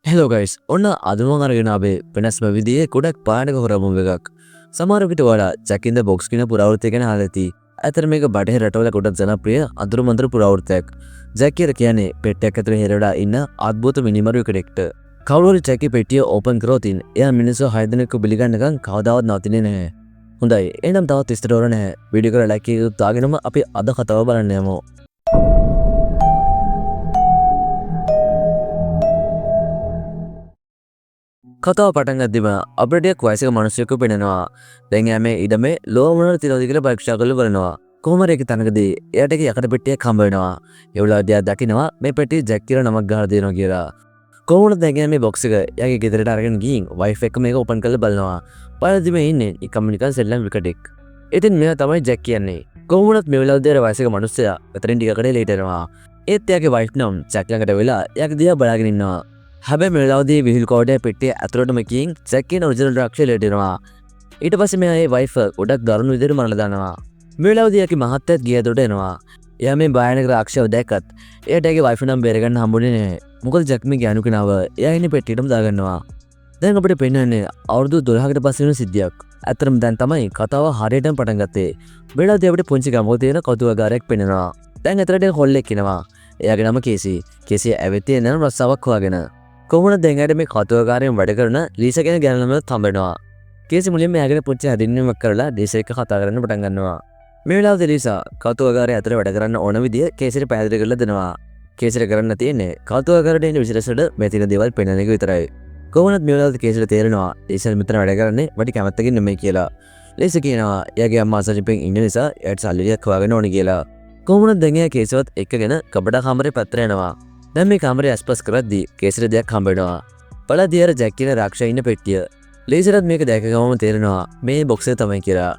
Hello guys ඔන්න අදම අරගෙන අපේ වෙනස්ම විදිහේ ගොඩක් පාඩක හොරර් මූවි එකක්. සමහර විට ඔයාලා ජැකින් ද බොක්ස් කියන පුරාවෘත්තය ගැන අහලා ඇති. ඇත්තට මේක බටහිර රටවල ගොඩක් ජනප්‍රිය අඳුරු මඳුරු පුරාවෘත්තයක්. ජැකියර කියන්නේ පෙට්ටියක් ඇතුලේ හෙරවලා ඉන්න අద్భుත මිනිමරු කෙනෙක්ට. කවුරු හරි ජැකි පෙට්ටිය ඕපන් කරොත් එයා මිනිස්සු 6 දෙනෙක්ව බිලිගන්නකම් කවදාවත් නවතින්නේ නැහැ. හොඳයි එහෙනම් තවත් විස්තර වර නැහැ. වීඩියෝ එක ලයික් එක දාගෙනම අපි අද කතාව බලන්න යමු. කතාව පටන් ගද්දිම අපිට වයසක මිනිහෙකු පෙනෙනවා. දැන් එයා මේ ඉඩමේ ලෝමනර තිරෝදි කියලා පරීක්ෂා කරලා බලනවා. කොහොම හරි එක තැනකදී එයාට යකඩ පෙට්ටියක් හම්බ වෙනවා. ඒ වෙලාවදී එයා දකිනවා මේ පෙට්ටිය ජැක් කියලා නමක් ගහලා දෙනවා කියලා. කොහොමද දැන් එයා මේ බොක්ස් එක එයාගේ ගෙදරට අරගෙන ගිහින් වයිෆ් එක්ක මේක ඕපන් කරලා බලනවා. බලද්දි මේ ඉන්නේ නිකම්ම නිකන් සෙල්ලම් විකටෙක්. ඉතින් මෙයා තමයි ජැක් කියන්නේ. කොහොමවත් මේ වෙලාවදී අර වයසක මිනිහයා අතරින් ටිකකට ලේට් වෙනවා. ඒත් එයාගේ වයිෆ් නම් ජැක් ළඟට වෙලා එයාගේ දිහා බලාගෙන ඉන්නවා. හැබැයි මේ වෙලාවදී විහිල් කෝඩේ පෙට්ටිය ඇතුළටම ගිහින් ජැක් කියන ඔරිජිනල් රක්ෂය ලේට් වෙනවා. ඊට පස්සේ මෙයා ඒ වයිෆ් ගොඩක් දරුණු විදිහට මරලා දානවා. මේ වෙලාවදී එයාගේ මහත්තයාත් ගිය ඇතුළට එනවා. එයා මේ භයානක රක්ෂයව දැක්කත් එයාට එයාගේ වයිෆ් නම් බේරගන්න හම්බුනේ නැහැ. මොකද ජැක් මේ ගෑනු කෙනාව එයා ඉන්නේ පෙට්ටියටම දාගන්නවා. දැන් අපිට පෙන්වන්නේ අවුරුදු 12කට පස්සේ වෙන සිද්ධියක්. ඇත්තටම දැන් තමයි කතාව හරියටම පටන් ගත්තේ. මේ වෙලාවදී අපිට පුංචි ගමක තියෙන කෞතුකාගාරයක් පෙන්වනවා. දැන් ඇතරට හොල්ලෙක් එනවා. එයාගේ නම කේසි. කේසි ඇවිත් එන රස්සාවක් හොයාගෙන. කොහොමද දැන් ඇයට මේ කෞතුකාගාරයෙන් වැඩ කරන ලීසා කියන ගෑනු ළමයා හම්බෙනවා. කේසි මුලින්ම එයාගෙන පුංචි හැදින්වීමක් කරලා ලීසා එක්ක කතා කරන්න පටන් ගන්නවා. මේ වෙලාවදී ලීසා කෞතුකාගාරය ඇතුලේ වැඩ කරන්න ඕන විදිය කේසිට පැහැදිලි කරලා දෙනවා. කේසිට කරන්න තියෙන්නේ කෞතුකාගාරයට එන විශේෂයට මේ තියෙන දේවල් පෙන්වන එක විතරයි. කොහොමද මේ වෙලාවදී කේසිට තේරෙනවා ලීසා මෙතන වැඩ කරන්නේ වැඩි කැමැත්තකින් නෙමෙයි කියලා. ලීසා කියනවා එයාගේ අම්මා අසනීපෙන් ඉන්න නිසා එයාට සල්ලියක් හොයාගෙන ඕනේ කියලා. කොහොමද දැන් එයා කේසිවත් එක්කගෙන කබඩ කාමරේ පැත්තට යනවා. දැන් මේ කාමරේ ඇස්පස් කරද්දී කේසිට දෙයක් හම්බ වෙනවා. බලද්දී අර ජැක් කියන රාක්ෂයා ඉන්න පෙට්ටිය. ලීසාට මේක දැක ගමම තේරෙනවා මේ බොක්ස් එක තමයි කියලා.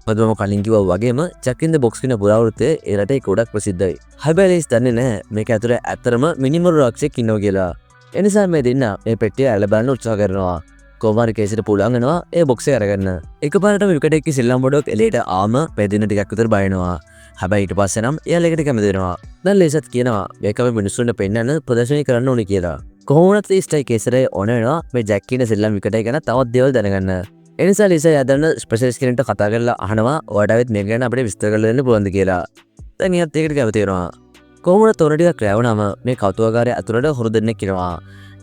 මම කලින් කිව්වා වගේම ජැක් ඉන් ද බොක්ස් කියන පුරාවෘත්තය ඒ රටේ ගොඩක් ප්‍රසිද්ධයි. හැබැයි ලීස් දන්නේ නැහැ මේක ඇතුලේ ඇත්තරම මිනිමරු රාක්ෂයෙක් ඉන්නවා කියලා. ඒ නිසා මේ දෙන්න මේ පෙට්ටිය ඇල බලන්න උත්සාහ කරනවා. කොහොම හරි කේසිට පුළුවන් වෙනවා ඒ බොක්ස් එක අරගන්න. එකපාරටම විකට් එකේ සෙල්ලම් බඩුවක් එළියට ආම මේ දෙන්න ටිකක් විතර බය වෙනවා. හැබැයි ඊට පස්සේ නම් එයාලා එකට කැමති වෙනවා. දැන් ලීසත් කියනවා මේක අපි මිනිස්සුන්ට පෙන්නන්න ප්‍රදර්ශනය කරන්න ඕනේ කියලා. කොහොමවත් ලීස්ටයි කේසරේ ඕන වෙනවා මේ ජැක් කියන සෙල්ලම් විකටයි ගැන තවත් දේවල් දැනගන්න. ඒ නිසා ලීසා යදන්න ස්පෙෂලිස්ට් කෙනෙක්ට කතා කරලා අහනවා ඔයාලට මේක ගැන අපිට විස්තර කරලා දෙන්න පුළුවන්ද කියලා. දැන් එයාත් ඒකට කැමති වෙනවා. කොහොමද තොර ටිකක් රැවුනම මේ කෞතුකාගාරය ඇතුළට හොරු දෙන්නෙක් ඉනවා.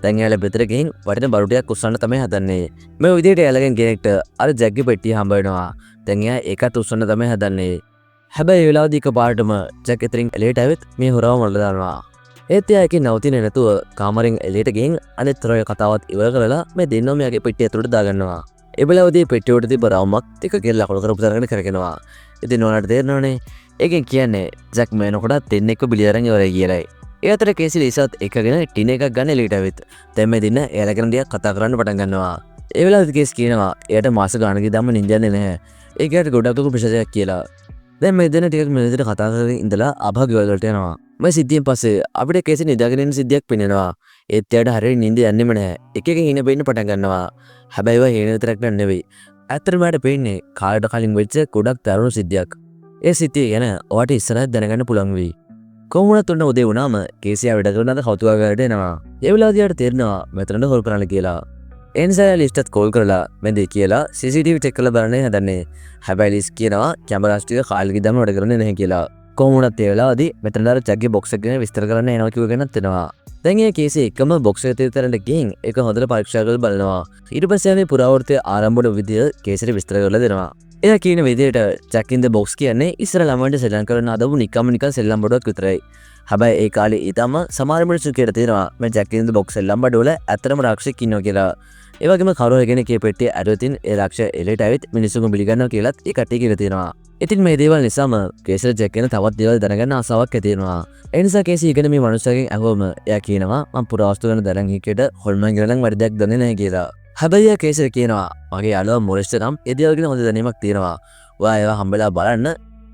දැන් එයාලා බෙතර ගිහින් වටින බඩු ටිකක් උස්සන්න තමයි හදන්නේ. මේ විදිහට එයාලගෙන් කෙනෙක්ට අර ජැක්ගේ පෙට්ටිය හම්බ වෙනවා. දැන් එයා ඒකත් උස්සන්න තමයි හදන්නේ. හැබැයි ඒ වෙලාවදී එකපාරටම ජැක් එතරින් එළියට ඇවිත් මේ හොරව මරලා දානවා. ඒත් එයා එකේ නවතින්නේ නැතුව කාමරෙන් එළියට ගිහින් අනිත් හොරගේ කතාවත් ඉවර කරලා මේ දෙන්නම එයාගේ පෙට්ටිය ඇතුළට දාගන්නවා. ඒ වෙලාවදී පෙට්ටිය උඩ තිබ්බ රවුමක් ටික ගෙල්ලා ලකුණු කරපු තරකට කරගෙනවා. ඉතින් ඔයාලට තේරෙනවනේ ඒකෙන් කියන්නේ ජැක් මේනකොට දෙන්නෙක්ව බිලි අරන් ඉවරයි කියලායි. ඒ අතර කේසි ලීසාත් එකගෙන ටින එකක් ගන්න එළියට ඇවිත් දැන් මේ දෙන්න එයාලා කරන දේ කතා කරන්න පටන් ගන්නවා. ඒ වෙලාවදී කේස් කියනවා එයාට මාස ගානකදී දැම්ම නින්ජන්නේ නැහැ. ඒකට ගොඩක් දුක ප්‍රශ්නයක් කියලා. දැන් මේ දෙන්න ටිකක් මේ විදිහට කතා කරගෙන ඉඳලා අභාග්‍ය වලට යනවා. මේ සිද්ධියෙන් පස්සේ අපිට කේසි නිදාගෙන ඉන්න සිද්ධියක් පෙනෙනවා. ඒත් එයාට හරියට නිින්ද යන්නෙම නැහැ. එකකින් ඉන්න බෙන්න පටන් ගන්නවා. හැබැයි ඒවා හේන විතරක් නෙවෙයි. ඇත්තටම මට පේන්නේ කාලයට කලින් වෙච්ච ගොඩක් දරුණු සිද්ධියක්. ඒ සිද්ධිය ගැන ඔයාට ඉස්සරහට දැනගන්න පුළුවන් වෙයි. කොහොමද උන්න උදේ වුණාම කේසියා වැඩ කරන අද කෞතුකාගාරයට එනවා. ඒ වෙලාවදී යාට තේරෙනවා මෙතනට හොරු කරන්න කියලා. ඒ නිසා ලිස්ටත් කෝල් කරලා මෙන්දේ කියලා CCTV චෙක් කරලා බලන්න හදන්නේ. හැබැයි ලිස් කියනවා කැමරාස් ටික කාලෙකි දැම්ම වැඩ කරන්නේ නැහැ කියලා. කොහොමුණත් ඒ වෙලාවදී මෙතන දාර ජැක්ගේ බොක්ස් එක ගැන විස්තර කරන්න එනවා කිව්වගෙනත් එනවා. දැන් ඒ කේසි එකම බොක්ස් එක තියතරට ගිහින් ඒක හොඳට පරීක්ෂා කරලා බලනවා. ඊට පස්සේ මේ පුරාවෘත්තයේ ආරම්භන විදිය කේසිට විස්තර කරලා දෙනවා. එයා කියන විදිහට ජැක් ඉන් ද බොක්ස් කියන්නේ ඉස්සර ළමයින්ට සෙල්ලම් කරන අදවු නිකන් සෙල්ලම් බඩුවක් විතරයි. හැබැයි ඒ කාලේ ඊටම සමහර මිනිස්සු කියලා තියෙනවා මේ ජැක් ඉන් ද බොක්ස් සෙල්ලම් බඩුවල ඇත්තටම රාක්ෂයෙක් ඉන්නවා කියලා. ඒ වගේම කරුවෝ කෙනෙක් මේ පෙට්ටිය ඇරුවතින් ඒ රාක්ෂය එළියට ඇවිත් මිනිස්සුන්ව පිළිගන්නවා කියලාත් ඒ කට්ටිය කියලා තියෙනවා. ඉතින් මේ දේවල් නිසාම කේසිට ජැක් ගැන තවත් දේවල් දැනගන්න ආසාවක් ඇති වෙනවා. ඒ නිසා කේසි ඉගෙන මේ මනුස්සයාගෙන් අහුවම එයා කියනවා මම පුරාවස්තු ගැන දැනන් හිටියට හොල්මන් ගැන නම් වැඩි දෙයක් දන්නේ නැහැ කියලා. හැබැයි එයා කේසිට කියනවා මගේ යාළුවා මොරිස්ට නම් ඒ දේවල් ගැන හොඳ දැනීමක් තියෙනවා. ඔයා ඒවා හම්බෙලා බලන්න.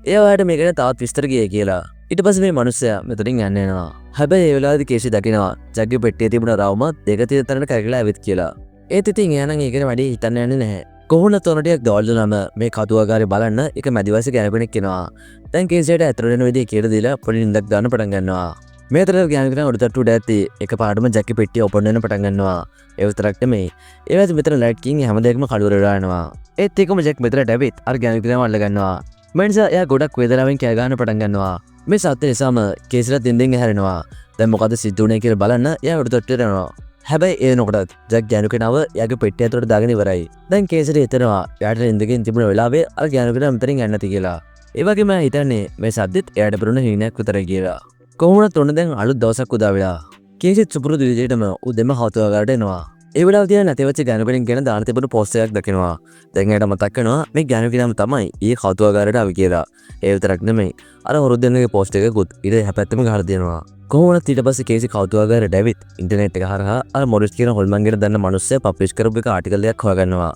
එයා ඔයාලට මේක ගැන තවත් විස්තර ගියේ කියලා. ඊට පස්සේ මේ මනුස්සයා මෙතනින් යන්න යනවා. හැබැයි ඒ වෙලාවේදී කේසි දකිනවා ජැක්ගේ පෙට්ටියේ තිබුණ රවුම දෙක තියෙන තැනට කැරකිලා ඇවිත් කියලා. ඒත් ඉතින් එයා නම් ඒක ගැන වැඩි හිතන්න යන්නේ නැහැ. කොහොමද තොරටියක් දවල්දුනම මේ කතුවකාරය බලන්න එක මැදිවස ගැනපෙනෙක් කෙනවා. දැන් කේසයට ඇතරෙන විදිහ කියලා දීලා පොඩි නින්දක් දාන්න පටන් ගන්නවා. මේ අතර ගෑනුකෙනා උඩටට ඇති එක පාටම ජැකි පෙට්ටිය ඔපන් වෙන පටන් ගන්නවා. ඒ විතරක් නෙමෙයි. ඒ වගේ මෙතන ලයිට් කින් හැම දෙයක්ම කළුවර වෙලා යනවා. ඒත් ඒකම ජැක් මෙතනට ඇවිත් අර ගෑනුකෙනාව අල්ල ගන්නවා. මේ නිසා එයා ගොඩක් වේදනාවෙන් කෑ ගන්න පටන් ගන්නවා. මේ සත්‍ය නිසාම කේසට දින්දෙන් ඇහැරෙනවා. දැන් මොකද සිද්ධ වුනේ කියලා බලන්න එයා උඩටට යනවා. හැබැයි ඒ නොකටත් ජැක් ගෑනුකෙනාව එයාගේ පෙට්ටිය ඇතුලට දාගෙන ඉවරයි. දැන් කේසට හිතනවා එයාට නින්දකින් තිබුණ වෙලාවේ අර ගෑනුකෙනා මෙතනින් යන්න නැති කියලා. ඒ වගේම හිතන්නේ මේ සද්දෙත් එයාට පුරුණ හිණයක් විතරයි කියලා. කොහොමද තොන්න දැන් අලුත් දවසක් උදා වෙලා. කේසෙත් සුපුරුදු විදිහටම උදෙම හවුතුවකට එනවා. ඒ වෙලාව තියා නැතිවෙච්ච ගෑනුකෙනෙක් ගැන දාන තිබුණු පෝස්ට් එකක් දකිනවා. දැන් එයාට මතක් වෙනවා මේ ගෑනුකෙනාම තමයි ඊයේ හවුතුවකට ආවේ කියලා. ඒ විතරක් නෙමෙයි අර හොරුදෙන්නගේ පෝස්ට් එකකුත් ඊට හැපැත්තම ගහලා දෙනවා. කොහොමද ඊට පස්සේ කේසි කවුතුවකට ඇවිත් ඉන්ටර්නෙට් එක හරහා අර මොරිස් කියන හොල්මන්ගෙන් දන්න මිනිස්සයා පබ්ලිෂ් කරපු එක ආටිකල් එකක් හොයාගන්නවා.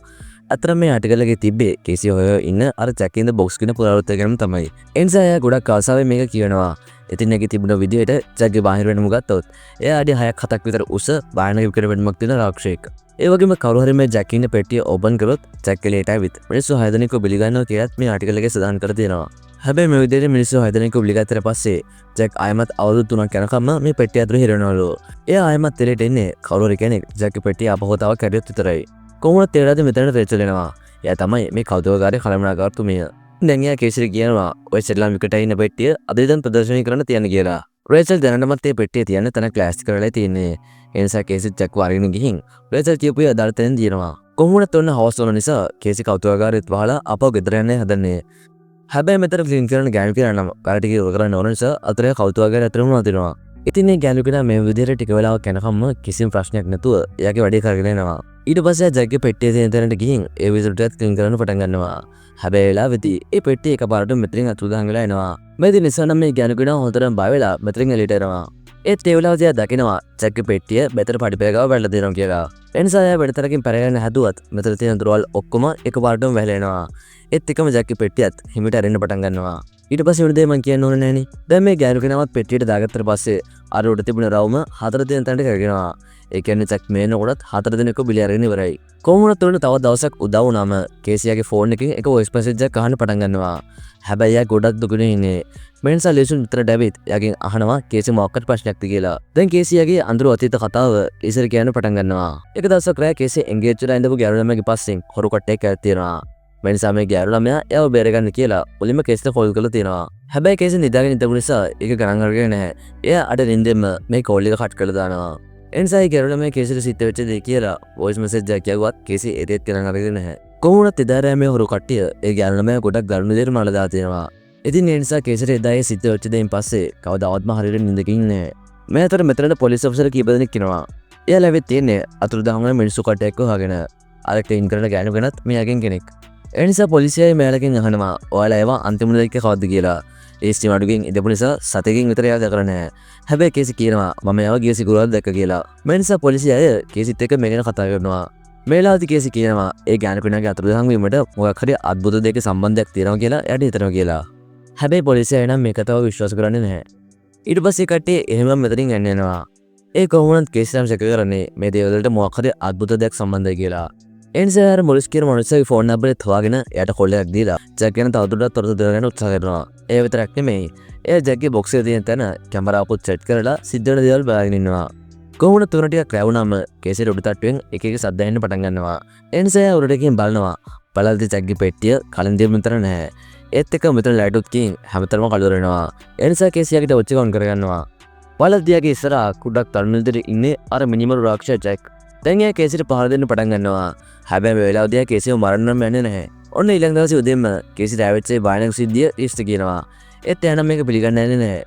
අතර මේ ආටිකල් එකේ තිබ්බේ කේසි හොය ඉන්න අර ජැක් ඉන් ද බොක්ස් කියන පුරාවෘත්තය ගැනම තමයි. එනිසා එයා ගොඩක් ආසාවෙන් මේක කියනවා. ඉතින් ඒකේ තිබුණ විදියට ජැක්ගේ බාහිර වෙනම ගත්තොත් එයා අඩි 6ක් 7ක් විතර උස බාහිර විකර වෙනමක් තියෙන රාක්ෂයෙක්. ඒ වගේම කවුරු හරි මේ ජැක් ඉන්න පෙට්ටිය ඕපන් කරොත් ජැක් එළියට ඇවිත් මිනිස්සු 6 දෙනෙක්ව බිලි ගන්නවා කියලාත් මේ ආටිකල් එකේ සඳහන් කර තියෙනවා. හැබැයි මේ විදිහට මිනිස්සු 6 දෙනෙක්ව බිලි ගත්තට පස්සේ ජැක් ආයමත් අවුරුදු 3ක් යනකම් මේ පෙට්ටිය ඇතුලේ හිරවෙනවලු. එයා ආයමත් එළියට එන්නේ කවුරු හරි කෙනෙක් ජැක්ගේ පෙට්ටිය අපහොතාවක් කැඩියොත් විතරයි. කොහොමද තේරෙද්දී මෙතනට රේචල් එනවා. එයා තමයි මේ කෞතුකකාරී කළමනාකාරතුමිය. දැන් එයා කේසරි කියනවා ඔය ශ්‍රී ලංකාවේ ඉන්න පෙට්ටිය අද ඉඳන් ප්‍රදර්ශනය කරන්න තියන්න කියලා. රේචල් දැනටමත් මේ පෙට්ටිය තියන්න තන ක්ලාස් කරලා තියෙන්නේ. ඒ නිසා කේසි ජැක් වරින් ගිහින් රේචල් කියපු අදාළතෙන් දිනනවා. කොහොමද තොන්න හවස් වල නිසා කේසි කෞතුකකාරීත් වහලා අපව ගෙදර යන්නේ හදන්නේ. හැබැයි මෙතන ක්ලීන් කරන ගෑනු කෙනා නම් කාට ටික ඉවර කරන්න ඕන නිසා අතරේ කෞතුකකාරී අතරම නතිනවා. ඉතින් මේ ගෑනු කෙනා මේ විදිහට ටික වෙලාවක් යනකම්ම කිසිම ප්‍රශ්නයක් නැතුව එයාගේ වැඩේ කරගෙන යනවා. ඊට පස්සේ ජැක්ගේ පෙට්ටිය තියෙන තැනට ගිහින් ඒ විදිහට ක්ලීන් කරන්න පටන් ගන්නවා. හැබැයි වෙලාවෙදී ඒ පෙට්ටිය එකපාරට මෙතනින් අතුරුදහන් වෙලා එනවා. මේ නිසා නම් මේ ගෑනු කෙනා හොතරම් බය වෙලා මෙතනින් එළියට එනවා. ඒත් ඒ වෙලාවදී එයා දකිනවා ජැක්ගේ පෙට්ටිය බෙතර පඩිපෙලගාව වැළලා දෙනවා කියලා. ඒ නිසා එයා බෙතරකින් පැරගෙන හැදුවත් මෙතන තියෙන දොරවල් ඔක්කොම එකපාරටම වැළලෙනවා. ඒත් එකම ජැක්ගේ පෙට්ටියත් හිමිට ඇරෙන්න පටන් ගන්නවා. ඊට පස්සේ උඩ දෙය මං කියන්න ඕනේ නෑනේ. දැන් මේ ගෑනු කෙනාවත් පෙට්ටියට දාගත්තට පස්සේ අර උඩ තිබුණ රවුම 4 දෙනෙක් තැනට කරගෙනවා. ඒ කියන්නේ ජැක් මේනකොටත් 4 දෙනෙක්ව බිලි අරගෙන ඉවරයි. කොහොමද තව දවසක් උදා වුණාම කේසියාගේ ෆෝන් එකකින් එක වොයිස් මැසේජ් එකක් අහන්න පටන් ගන්නවා. හැබැයි එයා ගොඩක් දුකනේ ඉන්නේ. මේ නිසා ලේසුන් විතර ඩැවිත් එයාගෙන් අහනවා කේසි මොකක්ද ප්‍රශ්නයක්ද කියලා. දැන් කේසියාගේ අඳුර අතීත කතාව ඉස්සර කියන්න පටන් ගන්නවා. එක දවසක් රෑ කේසි එන්ගේජ් වෙලා ඉඳපු ගෑනු ළමයාගේ පස්සෙන් හොරු කට්ටයක් ඇවිත් තියෙනවා. මේ නිසා මේ ගෑනු ළමයා එයාව බේරගන්න කියලා මුලින්ම කේසිට කෝල් කරලා තියෙනවා. හැබැයි කේසි නිදාගෙන ඉඳපු නිසා ඒක ගණන් අරගෙන නැහැ. එයා අඩ නින්දෙම මේ කෝල් එක කට් කරලා දානවා. ඒ නිසා ඒ ගෑනු ළමයා කේසිට සිද්ධ වෙච්ච දේ කියලා වොයිස් මැසේජ් එකක් යවුවත් කේසි ඒකත් ගණන් අරගෙන නැහැ. කොහොමද එදා මේ හොරු කට්ටිය ඒ ගෑනු ළමයා ගොඩක් ගරුණු විදිහට මල දාලා තියෙනවා. ඉතින් ඒ නිසා කේසට එදා ඒ සිද්ධ වෙච්ච දෙයින් පස්සේ කවදාවත්ම හරියට නින්දකින් ඉන්නේ නැහැ. මේ අතර මෙතනට පොලිස් ඔෆිසර් කීප දෙනෙක් ඉනවා. එයාලා ඇවිත් තියෙන්නේ අතුරුදහන් වෙන මිනිස්සු කට්ටියක් හොයාගෙන. අර ක්ලීන් කරන ගෑනු කෙනත් මෙයාගෙන් කෙනෙක්. ඒ නිසා පොලිසියයි මෙයාලගෙන් අහනවා ඔයාලා ඒවා අන්තිම දෙයක කවද්ද කියලා. ඒ ස්ටීම් අඩුවෙන් ඉඳපු නිසා සතෙකින් විතර එයා දැකලා නැහැ. හැබැයි කේසි කියනවා මම එයාව ගිය සිකුරාදා දැක්ක කියලා. මේ නිසා පොලිසිය අය කේසිත් එක්ක මේ ගැන කතා කරනවා. මේලාවදී කේසි කියනවා ඒ ගෑනු කෙනාගේ අතුරුදහන් වීමට මොකක් හරි අద్భుත දෙයක සම්බන්ධයක් තියෙනවා කියලා එයාට හිතනවා කියලා. හැබැයි පොලිසිය අය නම් මේ කතාව විශ්වාස කරන්නේ නැහැ. ඊට පස්සේ කට්ටිය එහෙමම මෙතනින් යනවා. ඒ කොහොමද කේසියම් චෙක් කරන්නේ මේ දේවල් වලට මොකක් හරි අద్భుත දෙයක් සම්බන්ධයි කියලා. ඒ නිසා අර මොරිස් කියන මනුස්සයාගේ ෆෝන් නම්බරේ හොයාගෙන එයාට කොල් එකක් දීලා ජැක් ගැන තවදුරටත් තොරතුරු දෙන්න උත්සාහ කරනවා. ඒ විතරක් නෙමෙයි. එයා ජැක්ගේ බොක්ස් එකේ තියෙන තැන කැමරාවකුත් සෙට් කරලා සිද්ධ වෙන දේවල් බලගෙන ඉන්නවා. කොහොමද තුන ටිකක් රැවුනම කේසියට උඩ තට්ටුවෙන් එක එක සද්ද ඇහෙන්න පටන් ගන්නවා. ඒ නිසා එයා උඩටකින් බලනවා. බලද්දි ජැක්ගේ පෙට්ටිය කලින් දියම විතර නැහැ. ඒත් එක මෙතන ලයිටුත් කින් හැමතරම කළුවර වෙනවා. ඒ නිසා කේසියාගේ ඔච්ච කවුන්ට් කරගන්නවා. බලද්දියාගේ ඉස්සරහා කුඩක් තරුණිල්ලට ඉන්නේ අර මිනිමරු රාක්ෂස ජැක්. දැන් එයා කේසිට පහර දෙන්න පටන් ගන්නවා. හැබැයි මේ වෙලාවදී එයා කේසිව මරන්නම යන්නේ නැහැ. ඔන්න ඊළඟ දවසේ උදේම කේසිට ඇවිත්සේ භයානක සිද්ධිය ඊස්ට් කියනවා. ඒත් එයා නම් මේක පිළිගන්නේ නැහැ.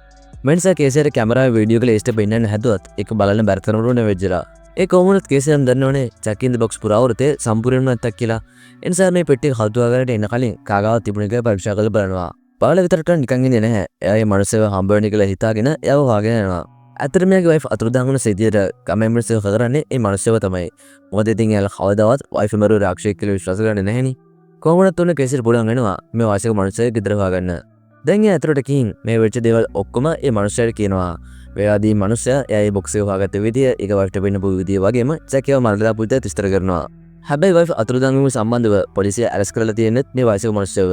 මේ නිසා කේසියට කැමරාවේ වීඩියෝ එකල ඊස්ට් පෙන්නන්න හැදුවත් ඒක බලන්න බැරි තරමට නෙවෙයිලා. ඒ කොහොමද කේසියන් දන්නවනේ ජැක් ඉන් ද බොක්ස් පුරාවෘතේ සම්පූර්ණයෙන්ම නැත්තක් කියලා. ඒ නිසා මේ පෙට්ටිය හදුවාගාරයට එන්න කලින් කාගාව තිබුණ එක පරීක්ෂා කරලා බලනවා. බලලා විතරට නිකන් ඉන්නේ නැහැ. එයා මේ මනුස්සයව හම්බ වෙන්න කියලා හිතාගෙන එයාව හොයාගෙන යනවා. ඇත්තටම එයාගේ වයිෆ් අතුරුදහන් වුණ සිද්ධියට ගමේ මිනිස්සු කරන්නේ මේ මනුස්සයව තමයි. මොකද ඉතින් එයාලා කවදාවත් වයිෆ් මරු රාක්ෂයෙක් කියලා විශ්වාස කරන්නේ නැහෙනි. කොහොමද තුන කේසියට පුළුවන් වෙනවා මේ වාසික මනුස්සයෙක් ගෙදර හොයාගන්න. දැන් එයා ඇතුළට ගිහින් මේ වෙච්ච දේවල් ඔක්කොම මේ මනුස්සයාට කියනවා. වෙලාදී මනුස්සයා එයා මේ බොක්ස් එක හොයාගත්ත විදිය, ඒක වයිෆ්ට වෙන්න පුළුවන් විදිය වගේම ජැක්ව මරලා දාපු විදිය විස්තර කරනවා. හැබැයි වයිෆ් අතුරුදන්වීම සම්බන්ධව පොලිසිය ඇරස් කරලා තියෙනෙත් මේ වයසක මනුස්සයව.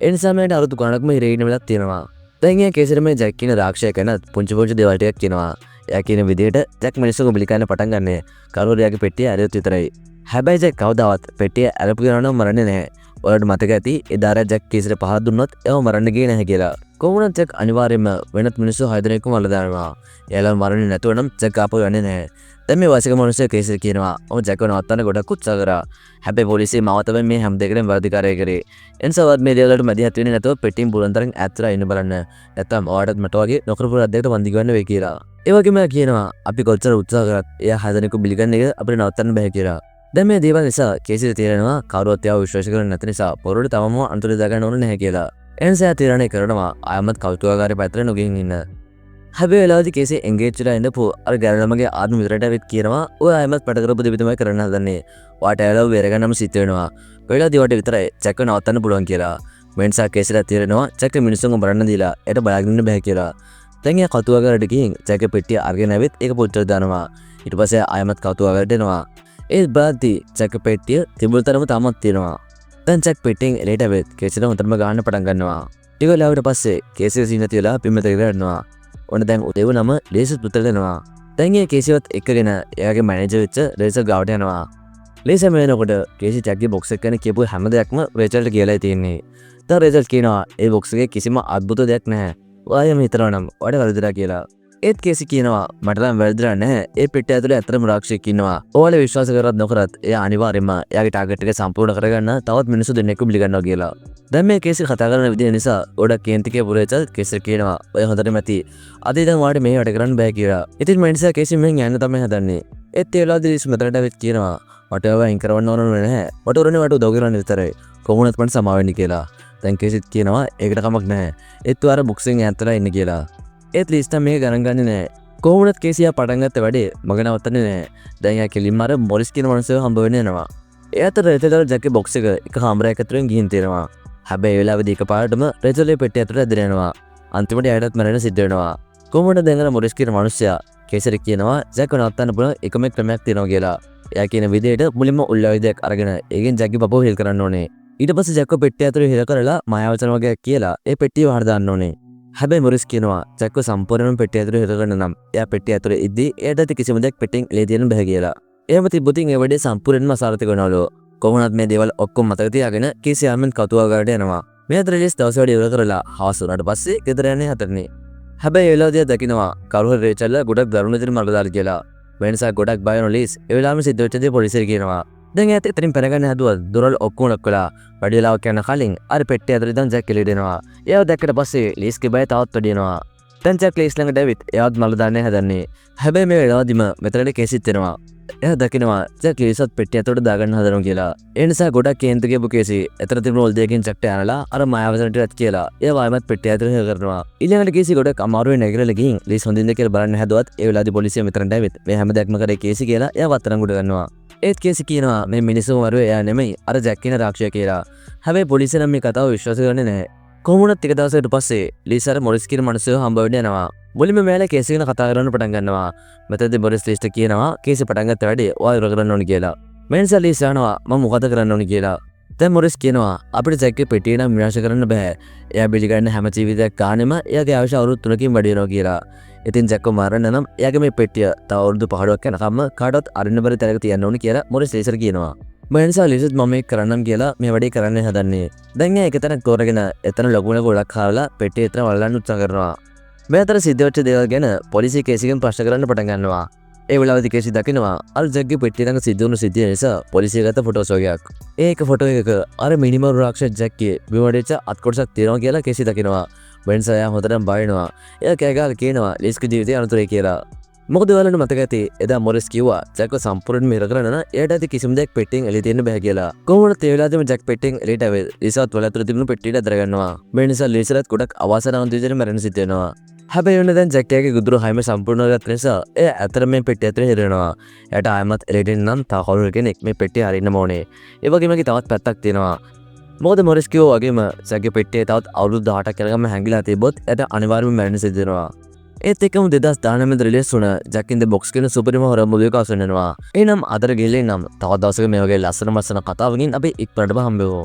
ඒ නිසා මේට අරුතු ගණනක්ම හිරේ ඉන්න වෙලක් තියෙනවා. දැන් ඒ කේසෙට මේ ජැක් කියන රාක්ෂය ගැනත් පුංචි පුංචි දේවල් ටිකක් කියනවා. එයා කියන විදිහට ජැක් මිනිස්සුන්ව බිලි කරන්න පටන් ගන්නෑ. කරුවරයාගේ පෙට්ටිය ඇරියොත් විතරයි. හැබැයි ජැක් කවදාවත් පෙට්ටිය ඇරපු කෙනා නම් මරන්නේ නැහැ. ඔයාලට මතක ඇති එදා ජැක් කේසෙට පහර දුන්නොත් එයාව මරන්න ගියේ නැහැ කියලා. කොහොමද ජැක් අනිවාර්යයෙන්ම වෙනත් මිනිස්සු 6 දෙනෙක්ම මරලා දානවා. එයාලා මරන්නේ නැතුව නම් ජැක් ආපහු යන්නේ නැහැ. දැන් මේ වයසක මිනිස්සු කේසෙට කියනවා ඔව් ජැක්ව නවත්තන්න ගොඩක් උත්සාහ කරා. හැබැයි පොලිසිය මාව තමයි මේ හැම දෙයකටම වර්ධිකාරය කරේ. එන්සවත් මේ දේවල්වලට මැදිහත් වෙන්නේ නැතුව පෙට්ටියෙන් පුළුවන් තරම් ඈත්ලා ඉන්න බලන්න. නැත්තම් ඔයාලටත් මට වගේ නොකරපු අධ්‍යයකට වන්දි ගන්න වෙයි කියලා. ඒ වගේම කියනවා අපි කොච්චර උත්සාහ කරත් එයා 6 දෙනෙකු බිලි ගන්න එක අපිට නවත්තන්න බෑ කියලා. දැන් මේ දේවල් නිසා කේසෙට තේරෙනවා කවුරුත් එයාව විශ්වාස කරන්නේ නැති නිසා පොරොට තවම අන්තරය දාගන්න ඕනේ නැහැ කියලා. එන්සා තීරණය කරනවා ආයමත් කෞතුකාගාරය පැත්තට නොගින් ඉන්න. හැබැයි වෙලාවදී කේසේ එන්ගේජ් වෙලා ඉඳපු අර ගැරළමගේ ආත්ම විතරට වෙත් කියනවා ඔය ආයමත් පැට කරපු දේ තමයි කරන්න හදන්නේ. වාට ඇලව වෙරගන්නම සිද්ධ වෙනවා. වෙලාවදී වට විතරයි චැක්ක නවත්තන්න පුළුවන් කියලා. මෙන්සා කේසෙට තීරණනවා චැක්ක මිනිස්සුන්ව බලන්න දීලා එයට බලාගෙන ඉන්න බෑ කියලා. දැන් එයා කෞතුකාගාරයට ගිහින් චැක්ක පෙට්ටිය අරගෙන ඇවිත් ඒක පුච්චලා දානවා. ඊට පස්සේ ආයමත් කෞතුකාගාරයට එනවා. ඒ බාද්දී චැක්ක පෙට්ටිය තිබුණු තරම තාමත් තියෙනවා. දැන් චැක් පෙට්ටියෙන් එලේට ඇවිත් කේසෙට හොඳටම ගන්න පටන් ගන්නවා. ටික වෙලාවකට පස්සේ කේසෙ සීන තියලා පිම්මත ඉරනවා. ඔන්න දැන් උදේව නම ලේසත් පුතල දෙනවා. දැන් ඒ කේසිවත් එක්කගෙන එයාගේ මැනේජර් වෙච්ච රේචල් ගාවට යනවා. ලේසර් මෙනකොට කේසි චැක්ගේ බොක්ස් එක ගැන කියපු හැම දෙයක්ම රේචල්ට කියලා තියෙන්නේ. දැන් රේචල් කියනවා ඒ බොක්ස් එකේ කිසිම අద్భుත දෙයක් නැහැ. ඔයාම හිතනවා නම් ඔයාට වැරදිලා කියලා. ඒත් කේසි කියනවා මට නම් වැරදිලා නැහැ. ඒ පෙට්ටිය ඇතුලේ ඇත්තටම රාක්ෂයෙක් ඉන්නවා. ඔයාලා විශ්වාස කරත් නොකරත් එයා අනිවාර්යයෙන්ම එයාගේ ටාගට් එක සම්පූර්ණ කරගන්න තවත් මිනිස්සු දෙන්නෙක්ව බිලි ගන්නවා කියලා. දැන් මේ කේසි කතා කරන විදිහ නිසා ගොඩක් කේන්තිකේ පුරේචල් කේසි කියනවා ඔය හොඳටම ඇති. අද ඉතින් ඔයාලට මේ වැඩ කරන්න බෑ කියලා. ඉතින් මේ නිසා කේසි මෙන් යන්න තමයි හදන්නේ. ඒත් ඒ වෙලාවේදී ලිස් මෙතනට වෙත් කියනවා මට ඔයාව අයින් කරවන්න ඕන නැහැ. මට උරන්නේ වට උදව් කරන්න විතරයි. කොහොමවත් මට සමාව වෙන්න කියලා. දැන් කේසිත් කියනවා ඒකට කමක් නැහැ. ඒත් ඔයාලා බොක්සින් ඈත්ලා ඉන්න කියලා. ඒත් ලිස්ට් මේක ගණන් ගන්නේ නැහැ. කොහොමවත් කේසියා පටන් ගත්ත වැඩේ මග නවත්තන්නේ නැහැ. දැන් එයා කෙලින්ම අර මොරිස් කියන මනුස්සයව හම්බ වෙන්න යනවා. එයාට රේචල් ජැක්ගේ බොක්ස් එක කාමරයක ඇතුලෙන් ගිහින් තියෙනවා. හැබැයි ඒ වෙලාවේදී එකපාරටම රේචල්ගේ පෙට්ටිය ඇතුලට ඇදලා යනවා. අන්තිමට එයාටත් මරන්න සිද්ධ වෙනවා. කොහොමද දැන් අර මොරිස් කියන මනුස්සයා කේසර් කියනවා ජැක්ව නවත්තන්න පුළුවන් එකම ක්‍රමයක් තියෙනවා කියලා. එයා කියන විදිහට මුලින්ම උල්ලාවිදයක් අරගෙන ඒකෙන් ජැක්ගේ පපුව හිල් කරන්න ඕනේ. ඊට පස්සේ ජැක්ව පෙට්ටිය ඇතුලේ හිර කරලා මායාවචන වගේ කියලා ඒ පෙට්ටිය වහර දාන්න ඕනේ. හැබැයි මොරිස් කියනවා ජැක්ව සම්පූර්ණයෙන්ම පෙට්ටිය ඇතුලේ හිර කරන්න නම් එයා පෙට්ටිය ඇතුලේ ඉද්දී එයාට කිසිම දෙයක් පෙට්ටියෙන් එළිය තියන්න බෑ කියලා. එහෙම තිබ්බොතින් ඒ වැඩේ සම්පූර්ණයෙන්ම අසාර්ථක වෙනවලු. කොහොමවත් මේ දේවල් ඔක්කොම මතක තියාගෙන කේසි ආමෙන් කතුවාගාරට යනවා. මේ අතර ලිස් දවස් වැඩි ඉවර කරලා හවස වුණාට පස්සේ ගෙදර යන්නේ හතරනේ. හැබැයි ඒ වෙලාවදී දකින්නවා කරුහර රේචල්ලා ගොඩක් දරුණු විදිහට මරලා දාලා කියලා. මේ නිසා ගොඩක් බය වෙන ලිස් ඒ වෙලාවෙම සිද්ධ වෙච්ච දේ පොලිසියට කියනවා. දැන් එයාත් එතනින් පැනගන්න හැදුවා දොරවල් ඔක්කොම ලොක් කළා. වැඩි වෙලාවක් යන කලින් අර පෙට්ටිය ඇතුලේ දැන් ජැක් එළියට එනවා. එයාව දැක්කට පස්සේ ලිස්ගේ බය තවත් වැඩි වෙනවා. දැන් ජැක් ලිස් ළඟට ඇවිත් එයාවත් මරලා දාන්න හදන්නේ. හැබැයි මේ වෙලාවදීම මෙතනට කේසිත් එනවා. එයා දකිනවා ජැක් ලිසත් පෙට්ටිය ඇතුලට දාගන්න හදනවා කියලා. ඒ නිසා ගොඩක් කේන්ති කියපු කේසි එතන තිබුණු ඔල් දෙකකින් ජැක්ට යනලා අර මායාවසනට රත් කියලා. එයා වයිමත් පෙට්ටිය ඇතුලට හිර කරනවා. ඊළඟට කේසි ගොඩක් අමාරුවෙන් නැගිරලා ගිහින් ලිස් හොඳින්ද කියලා බලන්න හැදුවත් ඒ වෙලාවදී පොලිසිය මෙතනට ඇවිත් මේ හැම දෙයක්ම කරේ කේසි කියලා එයා වත්තරංගුඩ ගන්නවා. ඒත් කේසි කියනවා මේ මිනිස්සුම වරුවේ එයා නෙමෙයි අර ජැක් කියන රාක්ෂයා කියලා. හැබැයි පොලිසිය නම් මේ කතාව විශ්වාස කරන්නේ නැහැ. කොහොමුණත් ටික දවසකට පස්සේ ලීස් අර මොරිස් කියන මිනිස්සුව හම්බ වෙන්න යනවා. මුලින්ම මෙයාලා කේසි ගැන කතා කරන්න පටන් ගන්නවා. මෙතනදී මොරිස් ලිස්ට කියනවා කේසි පටන් ගත්ත වැඩේ ඔයා ඉවර කරන්න ඕනි කියලා. මේ නිසා ලීස් අහනවා මම මොකද කරන්න ඕනි කියලා. දැන් මොරිස් කියනවා අපිට ජැක්ගේ පෙට්ටිය නම් විනාශ කරන්න බෑ. එයා බිලි ගන්න හැම ජීවිතයක් ගානෙම එයාගේ ආයුෂ අවුරුදු 3කින් වැඩි වෙනවා කියලා. ඉතින් ජැක්ව මරන්න නම් එයාගේ මේ පෙට්ටිය තව අවුරුදු 15ක් යනකම් කාටවත් අරින්න බැරි තැනක තියන්න ඕනි කියලා මොරිස් ලීසර් කියනවා. මේ නිසා ලීසත් මම මේක කරන්නම් කියලා මේ වැඩේ කරන්න හදන්නේ. දැන් එයා එක තැනක් තෝරගෙන එතන ලොකුම ගොඩක් හරලා පෙට්ටිය එතන වල්ලන්න උත්සාහ කරනවා. මේ අතර සිද්ධ වෙච්ච දේවල් ගැන පොලිසිය කේසිගෙන් ප්‍රශ්න කරන්න පටන් ගන්නවා. ඒ වෙලාවේදී කේසි දකිනවා අර ජැක්ගේ පෙට්ටිය ළඟ සිද්ධ වුණු සිද්ධිය නිසා පොලිසිය ගත්ත ෆොටෝස් වගේක්. ඒක ෆොටෝ එකක අර මිනිමල් රාක්ෂස ජැක්ගේ බිමඩෙච්ච අත් කොටසක් තියෙනවා කියලා කේසි දකිනවා. වෙන්සා එයා හොඳටම බය වෙනවා. එයා කෑගාලා කියනවා ලිස්ගේ ජීවිතය අනතුරේ කියලා. මොකද ඔයාලට මතක ඇති එදා මොරිස් කිව්වා ජැක්ව සම්පූර්ණයෙන්ම ඉර කරන්න නම් එයාට ඇති කිසිම දෙයක් පෙට්ටියෙන් එළිය තියෙන්න බෑ කියලා. කොහොමද ඒ වෙලාවෙදිම ජැක් පෙට්ටියෙන් එළියට ආවේ ලිසත් වල අතර තිබුණු පෙට්ටියට අදර ගන්නවා. මේ නිසා ලිසරත් ගොඩක් අවාසනාවන්ත විදිහට මැරෙන්න සිද්ධ වෙනවා. හැබැයි වෙන දැන් ජැක්ගේ ගුදුරු හැම සම්පූර්ණ කරගත්ත නිසා එයා ඇතර මේ පෙට්ටිය ඇතුලේ හිරෙනවා. එයාට ආයමත් එළියට නම් තා කවුරු කෙනෙක් මේ පෙට්ටිය අරින්න ඕනේ. ඒ වගේම තවත් පැත්තක් තියෙනවා. මොකද මොරිස් කිව්වා වගේම ජැක්ගේ පෙට්ටිය තවත් අවුරුදු 18ක් යනකම් හැංගිලා තිබ්බොත් එයාට අනිවාර්යයෙන්ම මැරෙන්න සිද්ධ වෙනවා. ඒත් එක්කම 2019 රිලීස් වුණ ජැක් ඉන් ද බොක්ස් කියන සුපිරිම හොරර් මුවි එකක් අසු වෙනවා. එහෙනම් අදට ගෙල්ලේ නම් තවත් දවසක මේ වගේ ලස්සන මස්සන කතාවකින් අපි ඉක්මනටම හම්බෙමු.